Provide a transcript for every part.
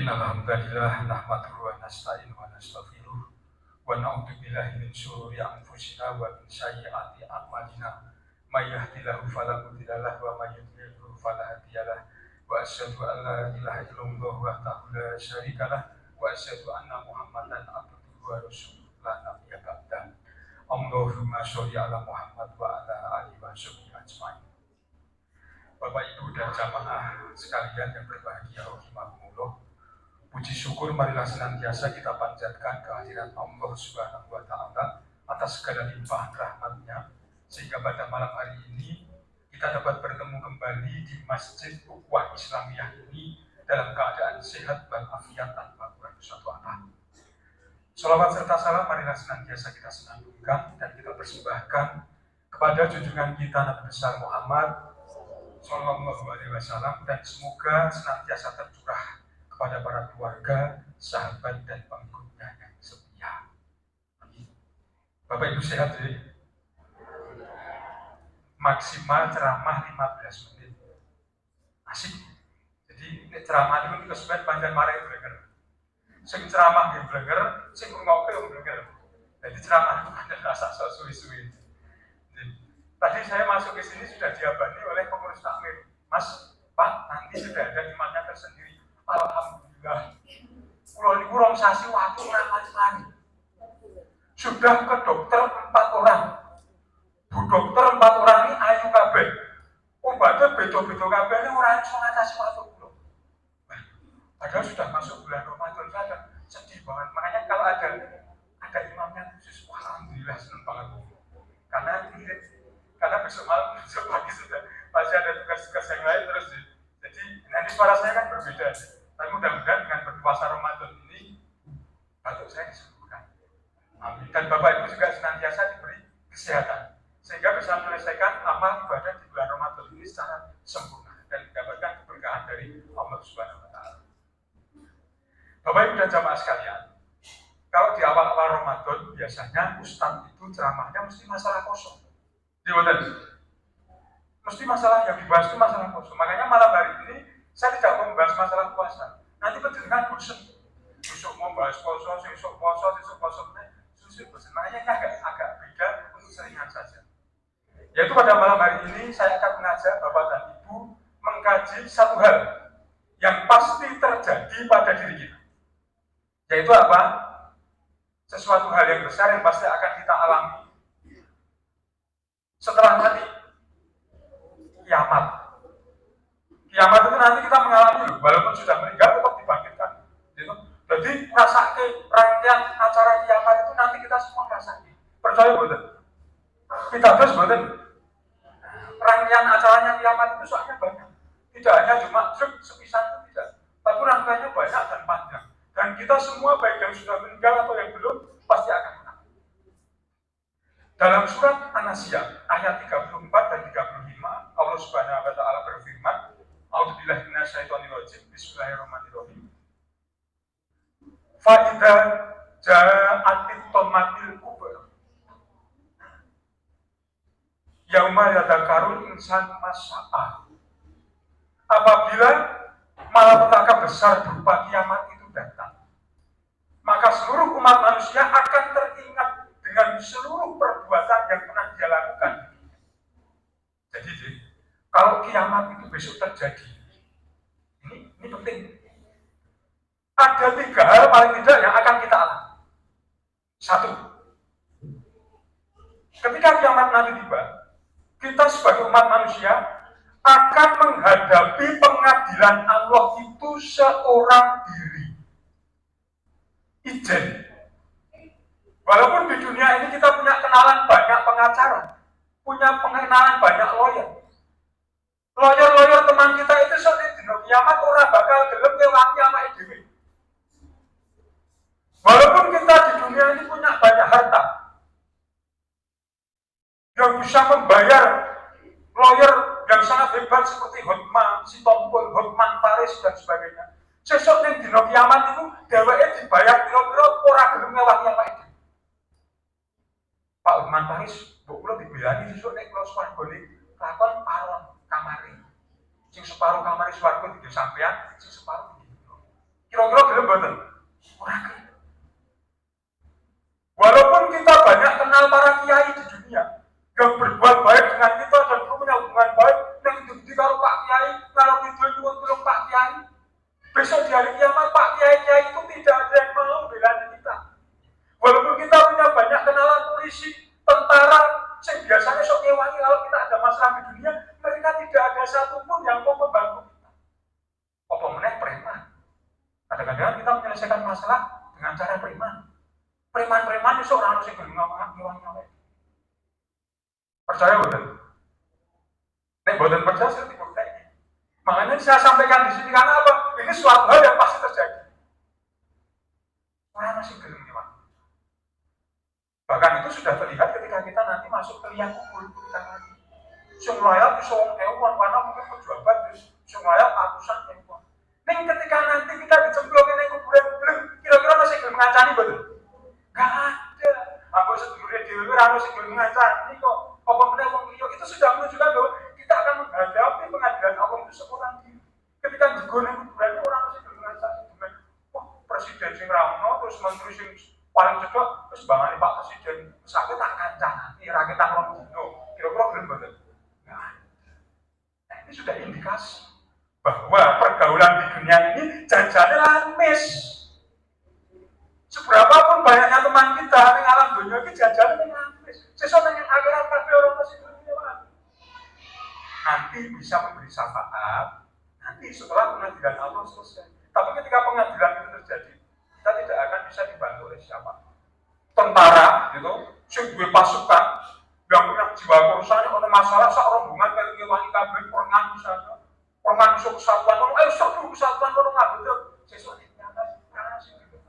Innal hamdalillah nahmaduhu wa nasta'inuhu wa nastaghfiruh wa na'udzu billahi min shururi anfusina wa min sayyiati a'malina. May yahdihillahu fala mudilla lahu wa may yudlil fala hadiya lahu. Wa asyhadu an la ilaha illallah wahdahu la syarika lahu wa asyhadu anna Muhammadan abduhu wa rasuluhu la nabiyya ba'dahu. Allahumma sholli ala Muhammad wa ala alihi wa sahbihi ajmain. Bapak Ibu dan jamaah sekalian yang berbahagia, rahimahumullah. Puji syukur marilah senantiasa kita panjatkan kehadiran Allah Subhanahu wa Ta'ala atas segala limpahan rahmat-Nya, sehingga pada malam hari ini kita dapat bertemu kembali di Masjid Ukhuwah Islamiyah ini dalam keadaan sehat walafiat tanpa kurang suatu apa. Salawat serta salam marilah senantiasa kita senandungkan dan kita persembahkan kepada junjungan kita Nabi besar Muhammad Sallallahu Alaihi Wasallam, dan semoga senantiasa tercurah kepada para keluarga, sahabat, dan pengikutnya yang setia. Amin. Bapak Ibu sehat ya? Maksimal ceramah 15 menit. Asik. Jadi ceramah itu kita sebenarnya panjang marah itu blenger. Sing ceramah yang blenger, sing ngomong yang blenger. Jadi ceramah itu ada rasa suwi-suwi. Tadi saya masuk ke sini sudah diabani oleh pengurus takmir. Mas, Pak, nanti sudah ada imamnya tersendiri. Alhamdulillah. Pulau ini kurang sasi waktu ramai. Sudah ke dokter 4 orang. Bu dokter 4 orang ini ayu kabeh. Obatnya bedo-bedo kabeh ini orang yang ngatasi waktu pulau. Padahal sudah masuk bulan Ramadan saja. Sedih banget. Makanya kalau ada imamnya khusus, wah, alhamdulillah senang banget. Karena besok malam, besok pagi sudah masih ada tugas-tugas yang lain terus. Jadi nanti suara saya kan berbeda. Tapi mudah-mudahan dengan berpuasa Ramadan ini batuk saya disembuhkan. Amin. Dan Bapak Ibu juga senantiasa diberi kesehatan sehingga bisa menyelesaikan amal ibadah di bulan Ramadan ini secara sempurna dan mendapatkan keberkahan dari Allah Subhanahu wa Ta'ala. Bapak Ibu dan jamaah sekalian, kalau di awal-awal Ramadan biasanya Ustadz itu ceramahnya mesti masalah kosong. Mesti masalah yang dibahas itu masalah kosong. Makanya malam hari ini saya tidak mau membahas masalah puasa. Nanti pendengar bosan. Besok mau bahas puasa, besok puasa, bosan. Makanya ini agak beda untuk seringan saja. Yaitu pada malam hari ini saya akan mengajak Bapak dan Ibu mengkaji satu hal yang pasti terjadi pada diri kita. Yaitu apa? Sesuatu hal yang besar yang pasti akan kita alami setelah mati. Kiamat. Kiamat itu nanti kita mengalami loh, walaupun sudah meninggal tetap dibangkitkan. Gitu. Jadi rangkaian acara kiamat itu nanti kita semua rasakan. Percaya betul? Kita terus betul. Rangkaian acaranya kiamat itu soalnya banyak. Tidak hanya cuma sepisan itu tidak, tapi rangkaiannya banyak dan panjang. Dan kita semua baik yang sudah meninggal atau yang belum pasti akan menang. Dalam surat An-Nazi'at ayat 34 dan 35 Allah Subhanahu wa Ta'ala berfirman, A'udzubillahi minasyaitonir rajim, Bismillahirrahmanirrahim. Fa idza ja'atit tamatil kubra yauma yadzakarul insanu masya'a. Apabila malapetaka besar berupa kiamat itu datang, maka seluruh umat manusia akan teringat dengan seluruh perbuatan yang pernah dia lakukan. Jadi, kalau kiamat itu besok terjadi, ini penting. Ada 3 hal paling tidak yang akan kita alami. 1, ketika kiamat nanti tiba, kita sebagai umat manusia akan menghadapi pengadilan Allah itu seorang diri. Ijen. Walaupun di dunia ini kita punya kenalan banyak pengacara, punya pengenalan banyak lawyer. Lawyer teman kita itu soalnya dino kiamat orang bakal gelem ngewangi sama dhewe. Walaupun kita di dunia ini punya banyak harta yang bisa membayar lawyer yang sangat hebat seperti Hotman, Sitompul, Hotman Paris dan sebagainya. Sesuk ning dino kiamat itu dheweke dibayar pira-pira ora gelem ngewangi sama dhewe. Pak Hotman Paris, mbok kula dibilani sesuk nek kula swargane lakon paron kamari. Sing separuh kamari swarga di sampean, sing separuh di Kira-kira gelem mboten? Ora gelem. Walaupun kita banyak kenal para kiai di dunia yang berbuat baik dengan kita dan punya hubungan baik, yang di karo Pak Kiai, kalau itu nyuwun tulung Pak Kiai, besok di hari kiamat Pak Kiai itu tidak ada yang mau bela kita. Walaupun kita punya banyak kenalan polisi, tentara, yang biasanya sok ngewangi kalau kita ada masalah di dunia, mereka tidak ada satupun yang mau membantu kita. Apa meneh preman? Kadang-kadang kita menyelesaikan masalah dengan cara preman. Preman-preman itu orang harus ngewangi. Percaya betul? Nek boten percaya saya tidak percaya. Makanya saya sampaikan di sini karena apa? Ini suatu hal yang pasti terjadi. Orang masih belum ngewangi. Bahkan itu sudah terlihat ketika kita nanti masuk ke liang kubur kita nanti. Semua bisa ewan karena mungkin pejabat terus semua ratusan ewan. Ning ketika nanti kita dicemplungin di kuburan belum kira-kira masih belum ngancani betul? Gak ada. Aku sedulurnya di luar masih belum ngancani kok. Apa benar wong liya itu sudah menunjukkan bahwa kita akan menghadapi pengadilan Allah itu seorang diri. Ketika digone kuburan orang masih belum ngancani. Wah presiden sing rawono terus menteri sing paling cedok terus bangane Pak Presiden sampai tak kancani rakyat orang dino kira-kira belum betul. Nah, ini sudah indikasi bahwa pergaulan di dunia ini janjane lamis. Seberapapun banyaknya teman kita yang alam dunia ini janjane lamis. Sesuatu yang akhirat kabeh orang masih dunia nanti bisa memberi syafaat nanti setelah pengadilan Allah selesai. Tapi ketika pengadilan itu terjadi, kita tidak akan bisa dibantu oleh siapa. Tentara, gitu, sing duwe pasukan, yang punya jiwa korusane ono masalah sak rombongan kali ngewangi kabeh perangan misalnya. Perangan iso kesatuan ono, ayo satu kesatuan ono ngabut. Sesuk nyata karena sing gitu.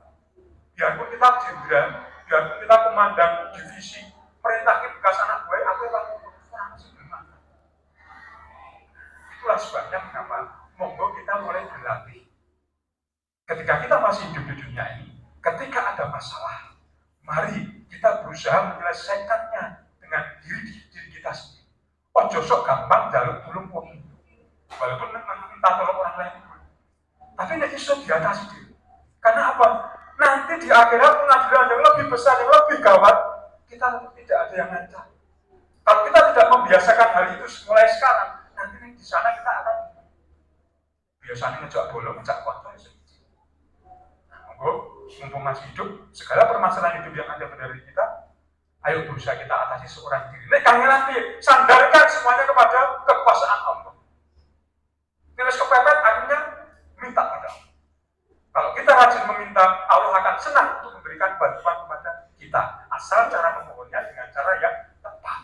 Biarpun kita jenderal, biarpun kita komandan divisi, perintahnya bekas anak gue, aku yang orang sing gimana. Itulah sebabnya mengapa monggo kita mulai berlatih. Ketika kita masih hidup di dunia ini, ketika ada masalah, mari kita berusaha menyelesaikannya dengan diri kita sendiri. Ojo sok gampang jaluk tulung wong itu. Walaupun minta tolong orang lain itu. Tapi nek iso diatasi diri. Karena apa? Nanti di akhirat pengadilan yang lebih besar, yang lebih gawat, kita tidak ada yang ngancam. Kalau kita tidak membiasakan hal itu mulai sekarang, nanti di sana kita akan biasanya ngejak bolong, ngejak kontol. Mumpung masih hidup, segala permasalahan hidup yang ada pada diri kita, ayo berusaha kita atasi seorang diri. Nek kangen nanti, sandarkan semuanya kepada kekuasaan Allah. Terus kepepet, akhirnya minta pada Allah. Kalau kita rajin meminta, Allah akan senang untuk memberikan bantuan kepada kita. Asal cara memohonnya dengan cara yang tepat.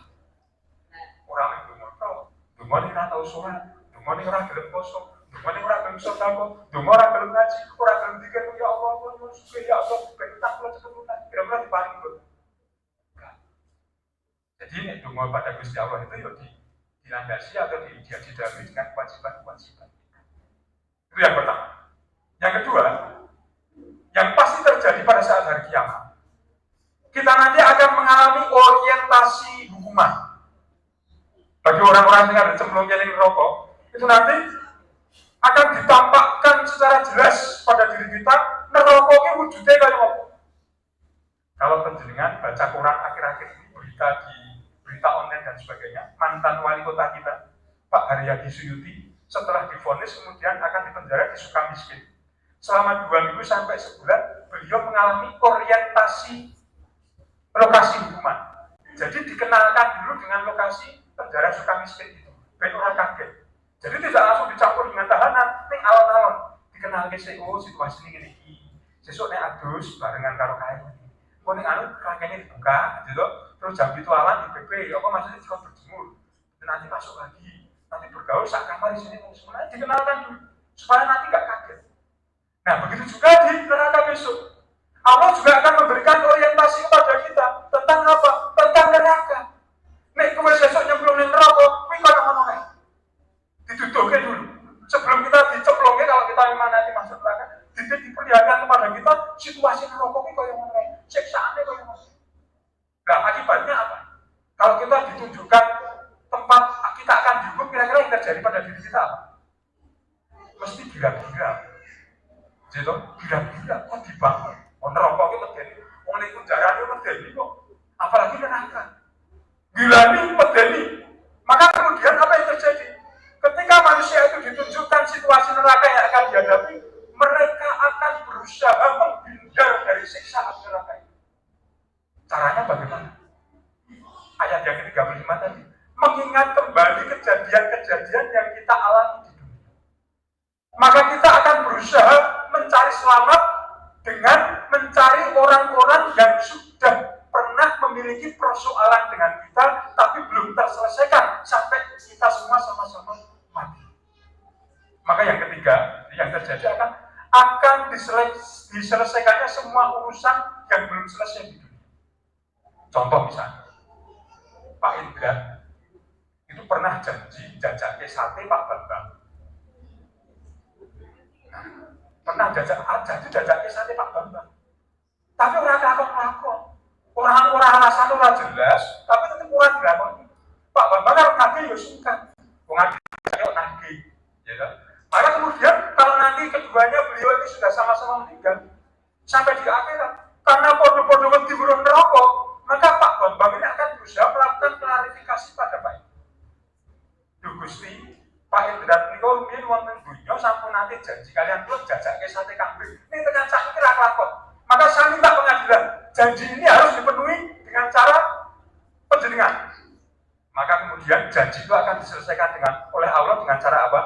Orang yang belum tahu, dumoni ora tau sholat, dumoni ora gelem poso, dumoni ora gelem sedekah, dumoni ora gelem ngaji, ora gelem zikir ya Allah, ya Allah, bentak kula ceketan. Kira-kira diparing lho. Jadi nek donga pada Gusti Allah itu ya dilandasi atau didahului dengan kewajiban-kewajiban. Itu yang pertama. Yang kedua, yang pasti terjadi pada saat hari kiamat, kita nanti akan mengalami orientasi hukuman. Bagi orang-orang yang ada cemplungnya di rokok, itu nanti akan ditampakkan secara jelas pada diri kita, nerokoknya wujudnya kayak apa. Kalau penjenengan baca Quran akhir-akhir ini, berita online dan sebagainya, mantan wali kota kita, Pak Haryadi Suyuti, setelah divonis kemudian akan dipenjara di Sukamiskin. Selama 2 minggu sampai sebulan, beliau mengalami orientasi lokasi hukuman. Jadi dikenalkan dulu dengan lokasi penjara Sukamiskin itu. Ben orang kaget. Jadi tidak langsung dicampur dengan tahanan, ning alon-alon. Dikenalke CEO situasi ini gini. Sesuk nek adus barengan karo kae. Kok ning anu rangkaiannya dibuka, gitu. Terus jam ritualan di PP, apa maksudnya dikon berjemur. Nanti masuk lagi. Nanti bergaul sak kamar di sini semuanya dikenalkan dulu supaya nanti enggak kaget. Nah, begitu juga di neraka besok. Allah juga akan memberikan orientasi kepada kita tentang apa? Tentang neraka. Nek kowe sesuk nyemplung ning neraka, kuwi kono ngono kae. Ditutuke dulu. Sebelum kita dicemplungke kalau kita memang nanti masuk neraka, diperlihatkan kepada kita situasi neraka kuwi koyo ngono kae. Siksaane koyo ngono. Nah, akibatnya apa? Kalau kita ditunjukkan tempat kita akan dihukum, kira-kira yang terjadi pada diri kita apa? Mesti gila-gila. Jadi gila-gila kok dibangun. Oh neraka itu medeni, wong ning penjara itu medeni kok. Apalagi neraka. Gila ini medeni. Maka kemudian apa yang terjadi? Ketika manusia itu ditunjukkan situasi neraka yang akan dihadapi, mereka akan berusaha menghindar dari siksaan neraka itu. Caranya bagaimana? Ayat yang ke-35 tadi, mengingat kembali kejadian-kejadian yang kita alami di dunia. Maka kita akan berusaha mencari selamat dengan mencari orang-orang yang sudah pernah memiliki persoalan dengan kita, tapi belum terselesaikan sampai kita semua sama-sama mati. Maka yang ketiga, yang terjadi akan diselesaikannya semua urusan yang belum selesai di dunia. Contoh misalnya, Pak Indra itu pernah janji jajake sate Pak Bambang. Nah, pernah janji jajake sate Pak Bambang. Tapi orang lakon-lakon. Orang-orang alasan ora jelas, tapi tetap ora dilakoni. Pak Bambang harus nagih ya sungkan. Wong nagih nagih, ya kan? Maka kemudian kalau nanti keduanya beliau ini sudah sama-sama meninggal sampai di akhirat, karena podo-podo wedi burung neraka, maka Pak Bambang ini akan berusaha melakukan klarifikasi pada Pak Duh Gusti, Pak Indra niku rumiyin wonten donya sampun nanti janji kalian kula jajake sate kambing. Ini tekan sakniki ra kelakon. Maka saya minta pengadilan, janji ini harus dipenuhi dengan cara penjenengan. Maka kemudian janji itu akan diselesaikan oleh Allah dengan cara apa?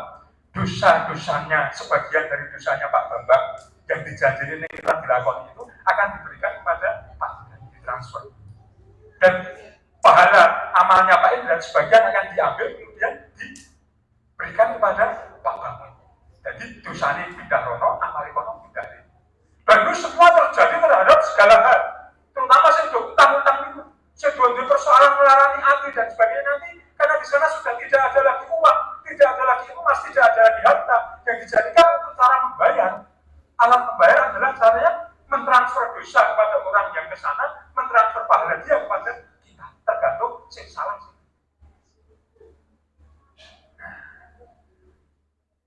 Dosa-dosanya, sebagian dari dosanya Pak Bambang yang dijanji ini kita dilakoni itu akan diberikan kepada Pak Indra, ditransfer. Dan pahala amalnya Pak Indra sebagian akan diambil kemudian diberikan kepada Pak Bambang. Jadi dosanya pindah rono, amal kono pindah. Dan itu semua terjadi terhadap segala hal, terutama saya utang-utang itu, saya dua persoalan melarani hati dan sebagainya nanti, karena di sana sudah tidak ada lagi uang, tidak ada lagi emas, tidak ada lagi harta yang dijadikan untuk cara membayar. Alat membayar adalah caranya mentransfer dosa kepada orang yang ke sana, mentransfer pahala dia kepada kita, tergantung yang salah.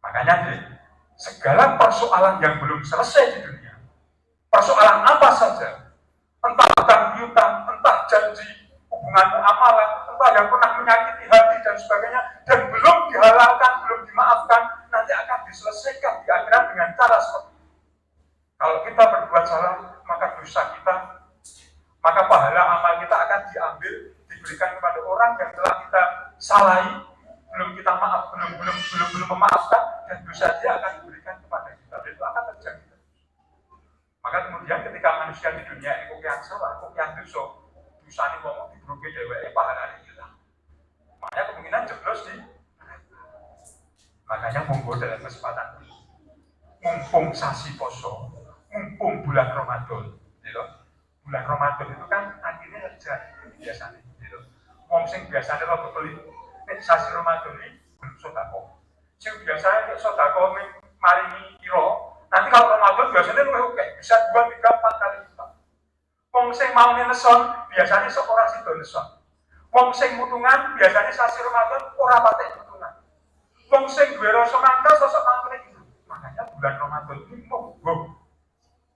Makanya segala persoalan yang belum selesai di dunia, persoalan apa saja, entah utang piutang, entah janji, hubungan muamalah, entah yang pernah menyakiti hati dan sebagainya, dan belum dihalalkan, belum dimaafkan, nanti akan diselesaikan di akhirat dengan cara seperti itu. Kalau kita berbuat salah, maka dosa kita, maka pahala amal kita akan diambil, diberikan kepada orang yang telah kita salahi, belum kita maaf, belum memaafkan, dan dosa dia akan diberikan kepada kita. Dan itu akan terjadi. Maka kemudian ketika manusia di dunia ini kok yang salah, kok yang dosa ini ngomong diberugi dheweke pahalane hilang. Makanya kemungkinan jeblos di. Makanya monggo dalam kesempatan ini, mumpung sasi poso, mumpung bulan Ramadan, gitu. Bulan Ramadan itu kan akhirnya kerja biasanya, gitu. Wong sing biasanya rada pelit, nek sasi Ramadan ini belum sedekah. Sing biasanya nek sedekah maringi kira. Nanti kalau Ramadan biasanya oke, bisa 2, 3, 4 kali lipat. Wong sing mau neson biasanya seorang sido neson. Wong sing mutungan biasanya sasi Ramadan ora patek mutungan. Wong sing duwe rasa mangkel sosok mangkene itu. Makanya bulan Ramadan ini monggo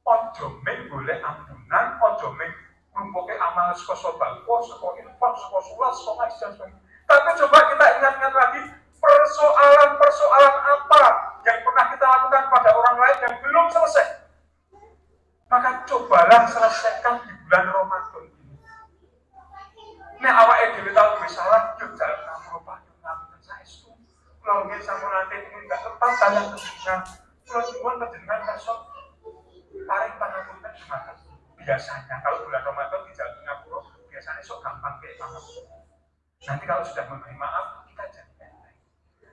ojo ming golek ampunan, ojo ming nglumpuke amal saka sedekah, saka infak, saka salat, saka ngaji dan sebagainya. Tapi coba kita ingat-ingat lagi persoalan apa yang pernah kita lakukan pada orang lain yang belum selesai. Maka cobalah selesaikan di bulan Ramadan ini. Nek awake dhewe tau duwe salah, yo jalan ngapura payu ngapunten saestu. Kula nggih sampun nate enggak tepat kalian panjenengan. Kula nyuwun panjenengan kersa paring pangapunten dumateng. Biasanya kalau bulan Ramadan di jalan ngapura, biasanya sok gampang kayak pangapunten. Nanti kalau sudah memberi maaf, kita jadi enteng.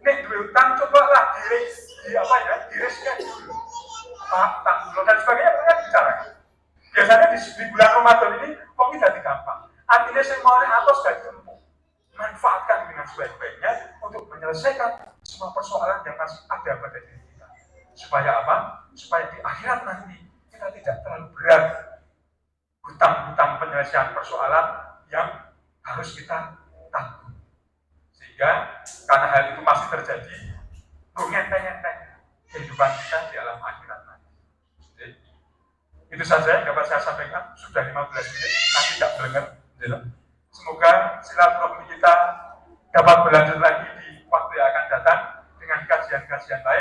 Nek duwe utang cobalah direskan dulu. Pak, utang dulu dan sebagainya kan bicara. Biasanya di bulan Ramadan ini kok tidak gampang. Artinya saya mau atas dari empuk. Manfaatkan dengan sebaik-baiknya untuk menyelesaikan semua persoalan yang masih ada pada diri kita. Supaya apa? Supaya di akhirat nanti kita tidak terlalu berat hutang-hutang penyelesaian persoalan yang harus kita tanggung. Sehingga karena hal itu masih terjadi, enteng-enteng kehidupan kita di alam akhirat nanti. Itu saja yang dapat saya sampaikan. Sudah 15 menit, nanti nggak dengar. Semoga silaturahmi kita dapat berlanjut lagi di waktu yang akan datang dengan kajian-kajian lain.